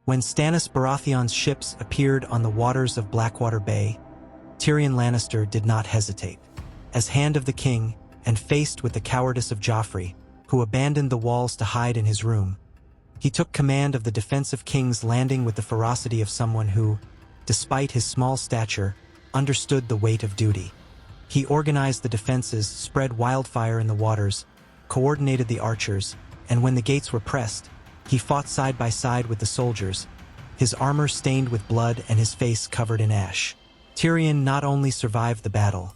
When Stannis Baratheon's ships appeared on the waters of Blackwater Bay, Tyrion Lannister did not hesitate. As Hand of the King, and faced with the cowardice of Joffrey, who abandoned the walls to hide in his room, he took command of the defensive King's Landing with the ferocity of someone who, despite his small stature, understood the weight of duty. He organized the defenses, spread wildfire in the waters, coordinated the archers, and when the gates were pressed, he fought side by side with the soldiers, his armor stained with blood and his face covered in ash. Tyrion not only survived the battle,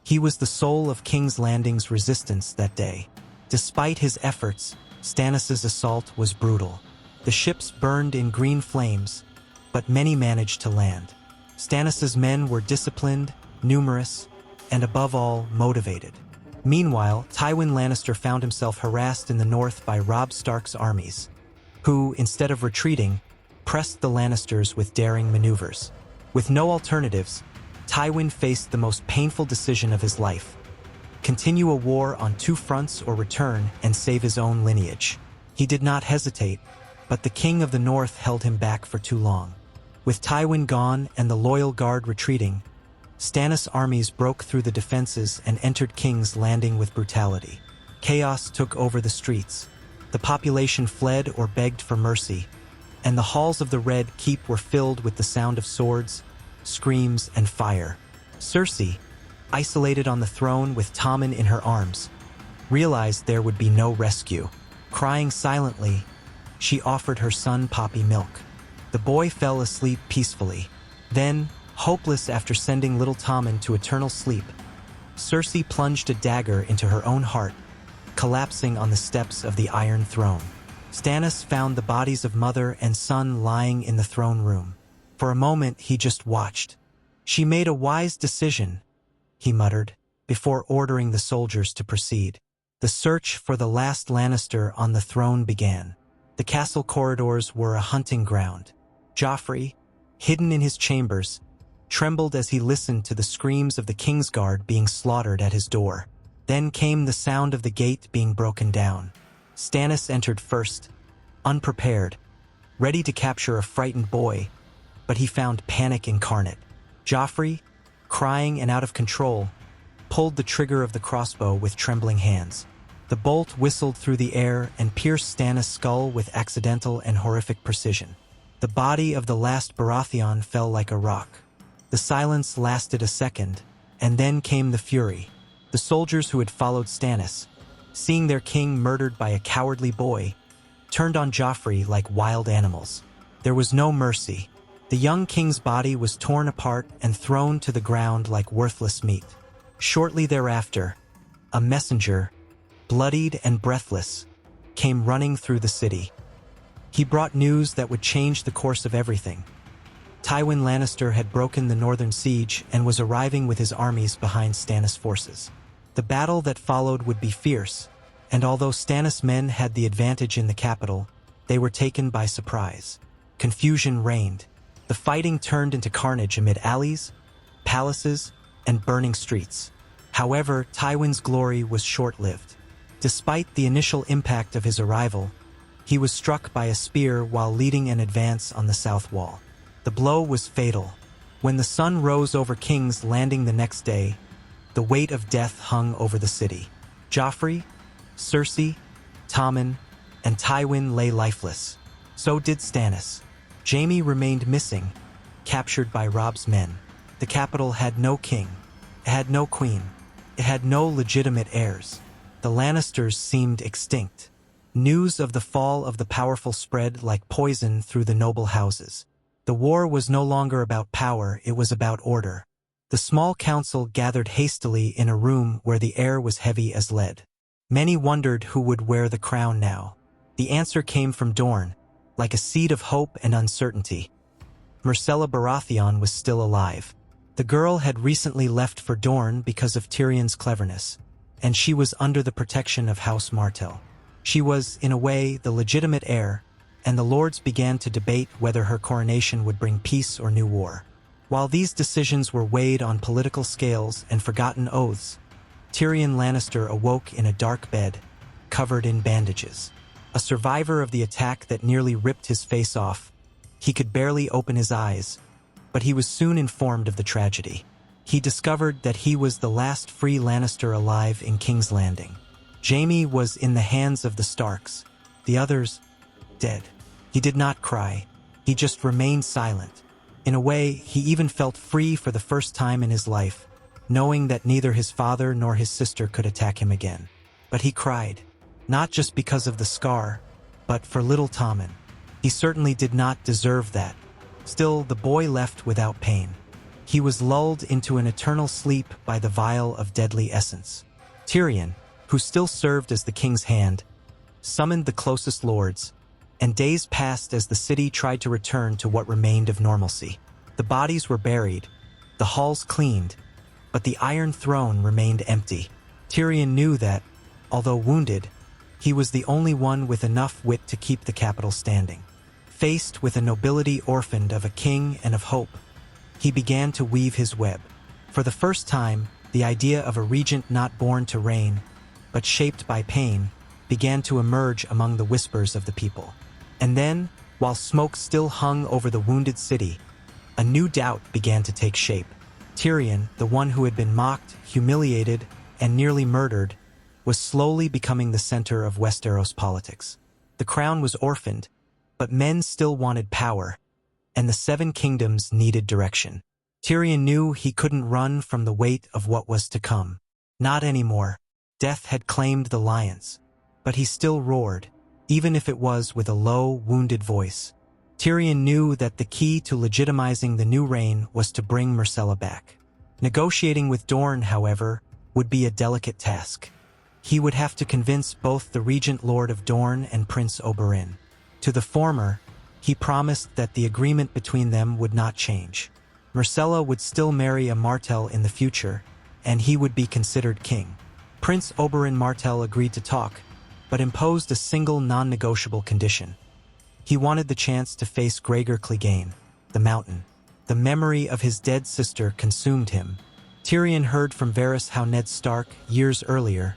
he was the soul of King's Landing's resistance that day. Despite his efforts, Stannis' assault was brutal. The ships burned in green flames, but many managed to land. Stannis' men were disciplined, numerous, and above all, motivated. Meanwhile, Tywin Lannister found himself harassed in the north by Robb Stark's armies, who, instead of retreating, pressed the Lannisters with daring maneuvers. With no alternatives, Tywin faced the most painful decision of his life: continue a war on two fronts or return and save his own lineage. He did not hesitate, but the King of the North held him back for too long. With Tywin gone and the loyal guard retreating, Stannis' armies broke through the defenses and entered King's Landing with brutality. Chaos took over the streets. The population fled or begged for mercy, and the halls of the Red Keep were filled with the sound of swords, screams, and fire. Cersei, isolated on the throne with Tommen in her arms, realized there would be no rescue. Crying silently, she offered her son Poppy milk. The boy fell asleep peacefully. Then, hopeless after sending little Tommen to eternal sleep, Cersei plunged a dagger into her own heart, collapsing on the steps of the Iron Throne. Stannis found the bodies of mother and son lying in the throne room. For a moment, he just watched. "She made a wise decision," he muttered, before ordering the soldiers to proceed. The search for the last Lannister on the throne began. The castle corridors were a hunting ground. Joffrey, hidden in his chambers, trembled as he listened to the screams of the Kingsguard being slaughtered at his door. Then came the sound of the gate being broken down. Stannis entered first, unprepared, ready to capture a frightened boy, but he found panic incarnate. Joffrey, crying and out of control, pulled the trigger of the crossbow with trembling hands. The bolt whistled through the air and pierced Stannis' skull with accidental and horrific precision. The body of the last Baratheon fell like a rock. The silence lasted a second, and then came the fury. The soldiers who had followed Stannis, seeing their king murdered by a cowardly boy, turned on Joffrey like wild animals. There was no mercy. The young king's body was torn apart and thrown to the ground like worthless meat. Shortly thereafter, a messenger, bloodied and breathless, came running through the city. He brought news that would change the course of everything. Tywin Lannister had broken the northern siege and was arriving with his armies behind Stannis' forces. The battle that followed would be fierce, and although Stannis' men had the advantage in the capital, they were taken by surprise. Confusion reigned. The fighting turned into carnage amid alleys, palaces, and burning streets. However, Tywin's glory was short-lived. Despite the initial impact of his arrival, he was struck by a spear while leading an advance on the south wall. The blow was fatal. When the sun rose over King's Landing the next day, the weight of death hung over the city. Joffrey, Cersei, Tommen, and Tywin lay lifeless. So did Stannis. Jaime remained missing, captured by Robb's men. The capital had no king. It had no queen. It had no legitimate heirs. The Lannisters seemed extinct. News of the fall of the powerful spread like poison through the noble houses. The war was no longer about power, it was about order. The small council gathered hastily in a room where the air was heavy as lead. Many wondered who would wear the crown now. The answer came from Dorne, like a seed of hope and uncertainty. Myrcella Baratheon was still alive. The girl had recently left for Dorne because of Tyrion's cleverness, and she was under the protection of House Martell. She was, in a way, the legitimate heir, and the lords began to debate whether her coronation would bring peace or new war. While these decisions were weighed on political scales and forgotten oaths, Tyrion Lannister awoke in a dark bed, covered in bandages. A survivor of the attack that nearly ripped his face off, He could barely open his eyes, but he was soon informed of the tragedy. He discovered that he was the last free Lannister alive in King's Landing. Jaime was in the hands of the Starks, the others dead. He did not cry. He just remained silent. In a way, he even felt free for the first time in his life, knowing that neither his father nor his sister could attack him again. But he cried, not just because of the scar, but for little Tommen. He certainly did not deserve that. Still, the boy left without pain. He was lulled into an eternal sleep by the vial of deadly essence. Tyrion, who still served as the king's hand, summoned the closest lords, and days passed as the city tried to return to what remained of normalcy. The bodies were buried, the halls cleaned, but the Iron Throne remained empty. Tyrion knew that, although wounded, he was the only one with enough wit to keep the capital standing. Faced with a nobility orphaned of a king and of hope, he began to weave his web. For the first time, the idea of a regent not born to reign, but shaped by pain, began to emerge among the whispers of the people. And then, while smoke still hung over the wounded city, a new doubt began to take shape. Tyrion, the one who had been mocked, humiliated, and nearly murdered, was slowly becoming the center of Westeros politics. The crown was orphaned, but men still wanted power, and the Seven Kingdoms needed direction. Tyrion knew he couldn't run from the weight of what was to come. Not anymore. Death had claimed the lions, but he still roared, even if it was with a low, wounded voice. Tyrion knew that the key to legitimizing the new reign was to bring Myrcella back. Negotiating with Dorne, however, would be a delicate task. He would have to convince both the Regent Lord of Dorne and Prince Oberyn. To the former, he promised that the agreement between them would not change. Myrcella would still marry a Martell in the future, and he would be considered king. Prince Oberyn Martell agreed to talk, but imposed a single non-negotiable condition. He wanted the chance to face Gregor Clegane, the Mountain. The memory of his dead sister consumed him. Tyrion heard from Varys how Ned Stark, years earlier,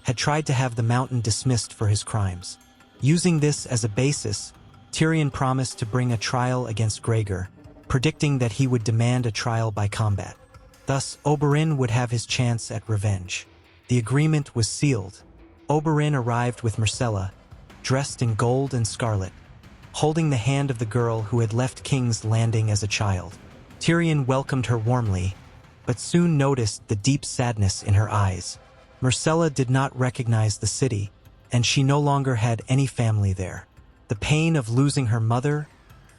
had tried to have the Mountain dismissed for his crimes. Using this as a basis, Tyrion promised to bring a trial against Gregor, predicting that he would demand a trial by combat. Thus, Oberyn would have his chance at revenge. The agreement was sealed. Oberyn arrived with Myrcella, dressed in gold and scarlet, holding the hand of the girl who had left King's Landing as a child. Tyrion welcomed her warmly, but soon noticed the deep sadness in her eyes. Myrcella did not recognize the city, and she no longer had any family there. The pain of losing her mother,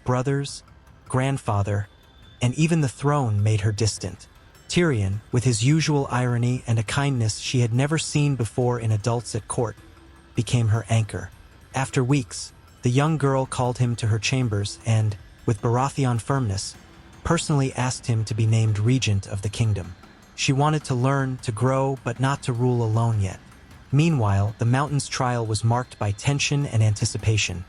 brothers, grandfather, and even the throne made her distant. Tyrion, with his usual irony and a kindness she had never seen before in adults at court, became her anchor. After weeks, the young girl called him to her chambers and, with Baratheon firmness, personally asked him to be named regent of the kingdom. She wanted to learn, to grow, but not to rule alone yet. Meanwhile, the Mountain's trial was marked by tension and anticipation,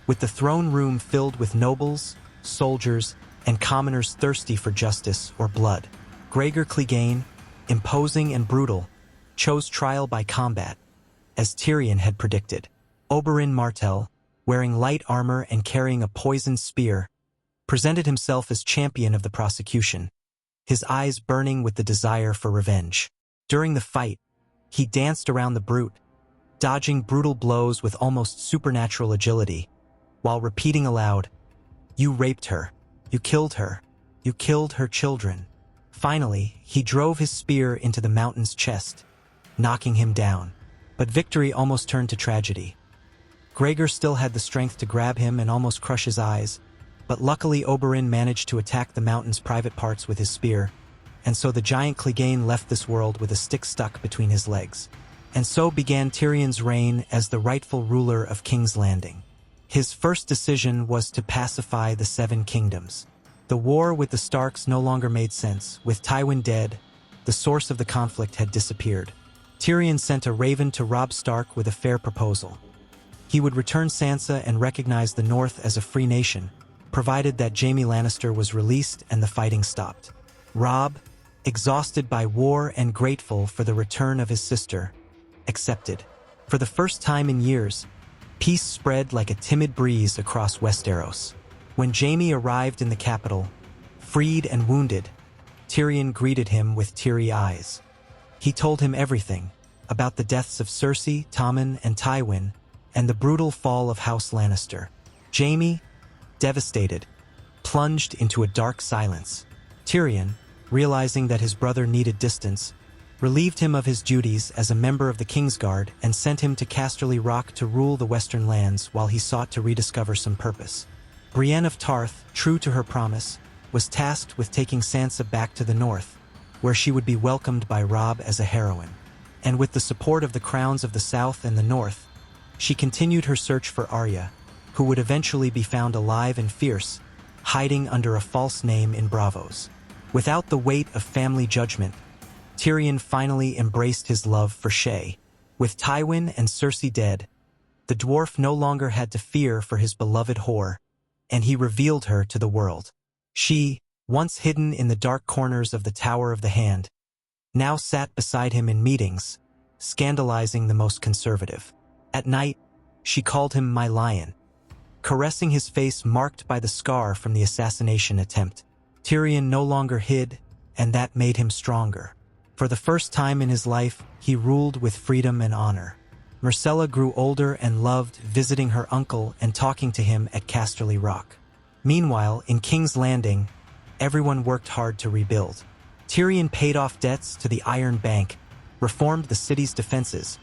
with the throne room filled with nobles, soldiers, and commoners thirsty for justice or blood. Gregor Clegane, imposing and brutal, chose trial by combat, as Tyrion had predicted. Oberyn Martell, wearing light armor and carrying a poisoned spear, presented himself as champion of the prosecution, his eyes burning with the desire for revenge. During the fight, he danced around the brute, dodging brutal blows with almost supernatural agility, while repeating aloud, "You raped her. You killed her. You killed her children." Finally, he drove his spear into the Mountain's chest, knocking him down. But victory almost turned to tragedy. Gregor still had the strength to grab him and almost crush his eyes, but luckily Oberyn managed to attack the Mountain's private parts with his spear, and so the giant Clegane left this world with a stick stuck between his legs. And so began Tyrion's reign as the rightful ruler of King's Landing. His first decision was to pacify the Seven Kingdoms. The war with the Starks no longer made sense. With Tywin dead, the source of the conflict had disappeared. Tyrion sent a raven to Robb Stark with a fair proposal. He would return Sansa and recognize the North as a free nation, provided that Jaime Lannister was released and the fighting stopped. Robb, exhausted by war and grateful for the return of his sister, accepted. For the first time in years, peace spread like a timid breeze across Westeros. When Jaime arrived in the capital, freed and wounded, Tyrion greeted him with teary eyes. He told him everything about the deaths of Cersei, Tommen, and Tywin, and the brutal fall of House Lannister. Jaime, devastated, plunged into a dark silence. Tyrion, realizing that his brother needed distance, relieved him of his duties as a member of the Kingsguard and sent him to Casterly Rock to rule the Western lands while he sought to rediscover some purpose. Brienne of Tarth, true to her promise, was tasked with taking Sansa back to the north, where she would be welcomed by Robb as a heroine. And with the support of the crowns of the south and the north, she continued her search for Arya, who would eventually be found alive and fierce, hiding under a false name in Braavos. Without the weight of family judgment, Tyrion finally embraced his love for Shae. With Tywin and Cersei dead, the dwarf no longer had to fear for his beloved whore, and he revealed her to the world. She, once hidden in the dark corners of the Tower of the Hand, now sat beside him in meetings, scandalizing the most conservative. At night, she called him my lion, caressing his face marked by the scar from the assassination attempt. Tyrion no longer hid, and that made him stronger. For the first time in his life, he ruled with freedom and honor. Myrcella grew older and loved visiting her uncle and talking to him at Casterly Rock. Meanwhile, in King's Landing, everyone worked hard to rebuild. Tyrion paid off debts to the Iron Bank, reformed the city's defenses,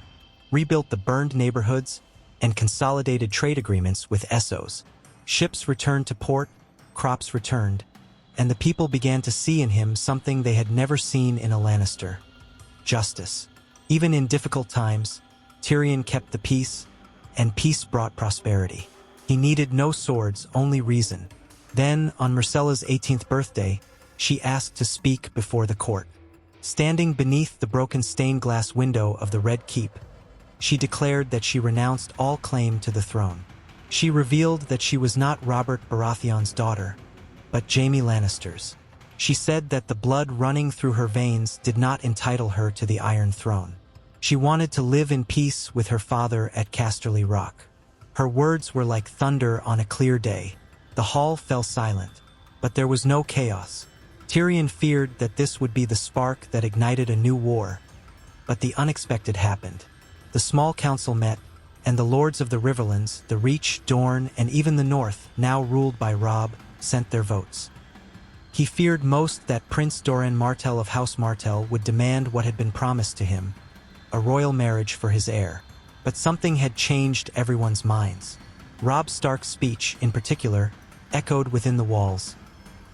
rebuilt the burned neighborhoods, and consolidated trade agreements with Essos. Ships returned to port, crops returned, and the people began to see in him something they had never seen in a Lannister: justice. Even in difficult times, Tyrion kept the peace, and peace brought prosperity. He needed no swords, only reason. Then, on Myrcella's 18th birthday, she asked to speak before the court. Standing beneath the broken stained glass window of the Red Keep, she declared that she renounced all claim to the throne. She revealed that she was not Robert Baratheon's daughter, but Jaime Lannister's. She said that the blood running through her veins did not entitle her to the Iron Throne. She wanted to live in peace with her father at Casterly Rock. Her words were like thunder on a clear day. The hall fell silent, but there was no chaos. Tyrion feared that this would be the spark that ignited a new war, but the unexpected happened. The small council met, and the lords of the Riverlands, the Reach, Dorne, and even the North, now ruled by Robb, sent their votes. He feared most that Prince Doran Martell of House Martell would demand what had been promised to him, a royal marriage for his heir. But something had changed everyone's minds. Robb Stark's speech, in particular, echoed within the walls.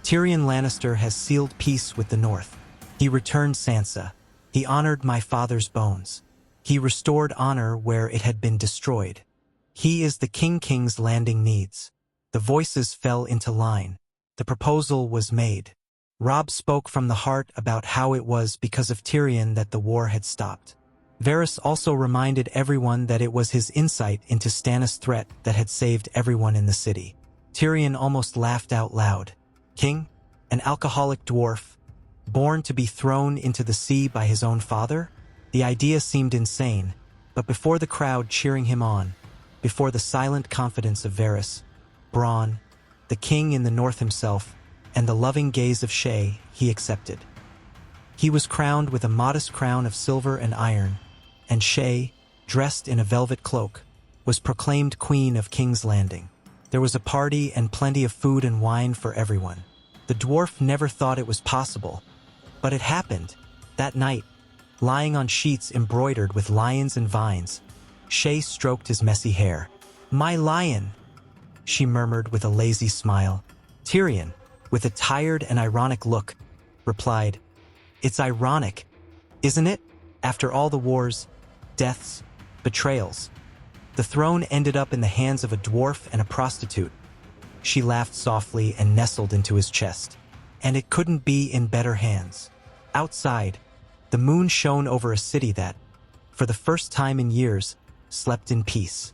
Tyrion Lannister has sealed peace with the North. He returned Sansa. He honored my father's bones. He restored honor where it had been destroyed. He is the King King's Landing needs. The voices fell into line. The proposal was made. Robb spoke from the heart about how it was because of Tyrion that the war had stopped. Varys also reminded everyone that it was his insight into Stannis' threat that had saved everyone in the city. Tyrion almost laughed out loud. King? An alcoholic dwarf, born to be thrown into the sea by his own father? The idea seemed insane, but before the crowd cheering him on, before the silent confidence of Varys, Bronn, the king in the north himself, and the loving gaze of Shae, he accepted. He was crowned with a modest crown of silver and iron, and Shae, dressed in a velvet cloak, was proclaimed Queen of King's Landing. There was a party and plenty of food and wine for everyone. The dwarf never thought it was possible, but it happened. That night, lying on sheets embroidered with lions and vines, Shae stroked his messy hair. "My lion," she murmured with a lazy smile. Tyrion, with a tired and ironic look, replied, "It's ironic, isn't it? After all the wars, deaths, betrayals, the throne ended up in the hands of a dwarf and a prostitute." She laughed softly and nestled into his chest. "And it couldn't be in better hands." Outside, the moon shone over a city that, for the first time in years, slept in peace.